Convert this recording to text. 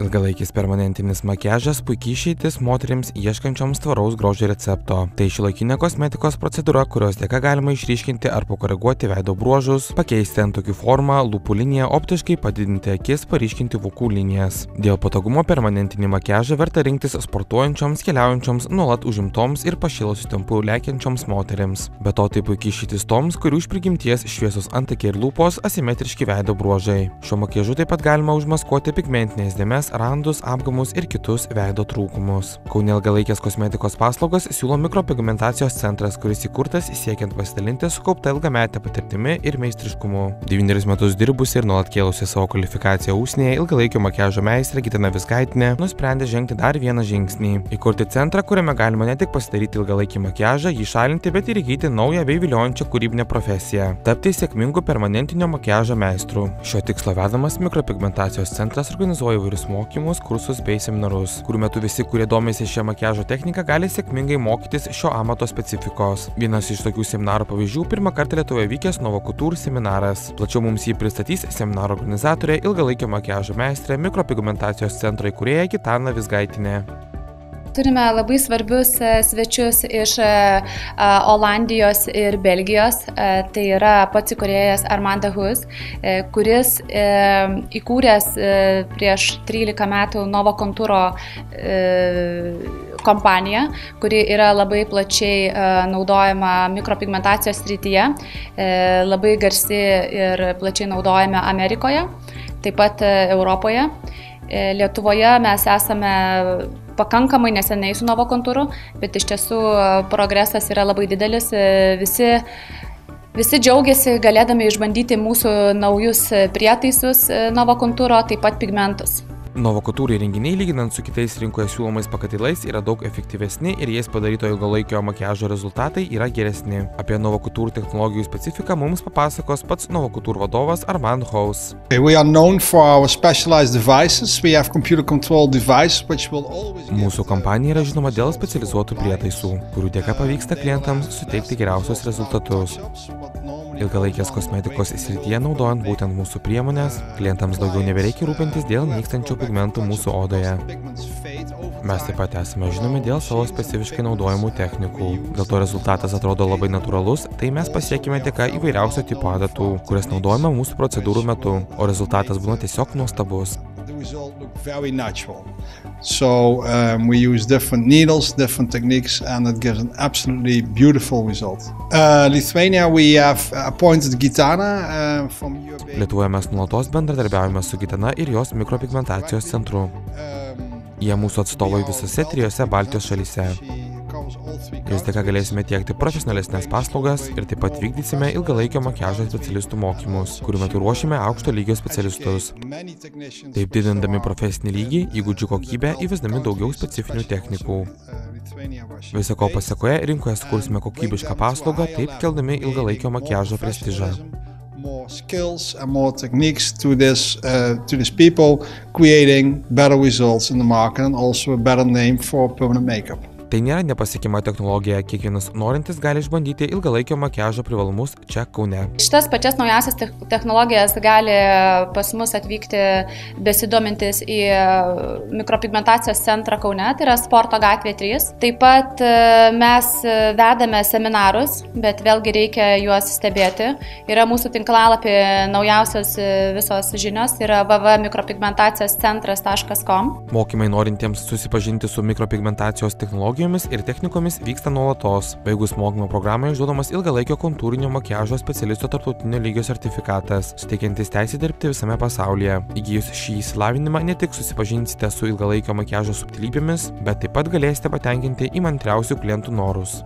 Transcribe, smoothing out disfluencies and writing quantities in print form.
Ilgalaikis permanentinis makiažas puikiai išeitis moterims ieškančioms tvaraus grožio recepto. Tai šiuolaikinė kosmetikos procedūra, kurios dėka galima išryškinti ar pakoreguoti veido bruožus, pakeisti antakių formą, lūpų liniją, optiškai padidinti akis, paryškinti vokų linijas. Dėl patogumo permanentinį makiažą verta rinktis sportuojančioms, keliaujančioms, nuolat užimtoms ir pašėlusiu tempu lekiančioms moterims. Be to tai puikiai išeitis toms, kurių iš prigimties šviesus antakiai ir lūpos, asimetriški veido bruožai. Šiuo makiažu taip pat galima užmaskuoti pigmentinės dėmes, randus, apgamus ir kitus veido trūkumus. Kaune ilgalaikės kosmetikos paslaugas siūlo mikropigmentacijos centras, kuris įkurtas siekiant pasidalinti sukaupta ilgametė patirtimi ir meistriškumu. 9 metus dirbusi ir nuolat kėlusi savo kvalifikaciją užsienyje, ilgalaikio makiažo meistrė Gitana Vizgaitinė nusprendė žengti dar vieną žingsnį. Įkurti centrą, kuriame galima ne tik pasidaryti ilgalaikį makiažą, jį šalinti, bet ir įgyti naują bei viliojančią kūrybinę profesiją – tapti sėkmingu permanentinio makiažo meistru. Šio tikslo vedamas mikropigmentacijos centras organizuoja įvairius mokymus, kursus bei seminarus, kurių metu visi, kurie domisi šią makiažo techniką, gali sėkmingai mokytis šio amato specifikos. Vienas iš tokių seminarų pavyzdžių pirmą kartą Lietuvoje vykęs Novokutur seminaras. Plačiau mums jį pristatys seminaro organizatorė, ilgalaikio makiažo meistrė, mikropigmentacijos centro įkūrėja Gitana Vizgaitinė. Turime labai svarbius svečius iš Olandijos ir Belgijos. Tai yra pats įkūrėjas Armand Dehus, kuris įkūręs prieš 13 metų Novokuturo kompaniją, kuri yra labai plačiai naudojama mikropigmentacijos srityje, labai garsi ir plačiai naudojama Amerikoje, taip pat Europoje. Lietuvoje mes esame pakankamai neseniai su Novokuturu, bet iš tiesų progresas yra labai didelis. Visi džiaugiasi galėdami išbandyti mūsų naujus prietaisus Novokuturo, taip pat pigmentus. Novokutur įrenginiai, lyginant su kitais rinkoje siūlomais pakatilais, yra daug efektyvesni ir jais padaryto ilgalaikio makiažo rezultatai yra geresni. Apie Novokutur technologijų specifiką mums papasakos pats Novokutur vadovas Armand Dehus. Mūsų kompanija yra žinoma dėl specializuotų prietaisų, kurių dėka pavyksta klientams suteikti geriausius rezultatus. Ilgalaikės kosmetikos srityje naudojant būtent mūsų priemonės, klientams daugiau nebereikia rūpintis dėl nykstančių pigmentų mūsų odoje. Mes taip pat esame žinomi dėl savo specifiškai naudojamų technikų. Dėl to rezultatas atrodo labai natūralus, tai mes pasiekime dėka įvairiausio tipo adatų, kurias naudojame mūsų procedūrų metu, o rezultatas būna tiesiog nuostabus. So we use different needles, different techniques, and it gives an absolutely beautiful result. Lithuania, we have appointed Gitana from Europe. Lietuvoje mes nuolatos bendradarbiaujame su Gitana ir jos mikropigmentacijos centru. Jie mūsų atstovai visose 3 Baltijos šalyse. Jos dėka galėsime tiekti profesionalesnės paslaugas ir taip pat vykdysime ilgalaikio makiažo specialistų mokymus, kurių metu ruošime aukšto lygio specialistus. Taip didindami profesinį lygį, įgūdžių kokybę, įvesdami daugiau specifinių technikų. Viso ko pasekoje rinkoje sukursime kokybišką paslaugą, taip keldami ilgalaikio makiažo prestižą. More skills and more techniques to this people, creating better results in the market and also a better name for permanent makeup. Tai nėra nepasiekima technologija, kiekvienas norintis gali išbandyti ilgalaikio makiažo privalumus čia Kaune. Šitas pačias naujausias technologijas gali pas mus atvykti besidomintis į mikropigmentacijos centrą Kaune, tai yra Sporto gatvė 3. Taip pat mes vedame seminarus, bet vėlgi reikia juos stebėti. Yra mūsų tinklalapį naujausios visos žinios, yra www.mikropigmentacijoscentras.com. Mokymai norintiems susipažinti su mikropigmentacijos technologijomis ir technikomis vyksta nuolatos. Baigus mokymo programą išduodamas ilgalaikio kontūrinio makiažo specialisto tarptautinio lygio sertifikatas, suteikiantis teisę dirbti visame pasaulyje. Įgijus šį išsilavinimą ne tik susipažinsite su ilgalaikio makiažo subtilybėmis, bet taip pat galėsite patenkinti įmantriausių klientų norus.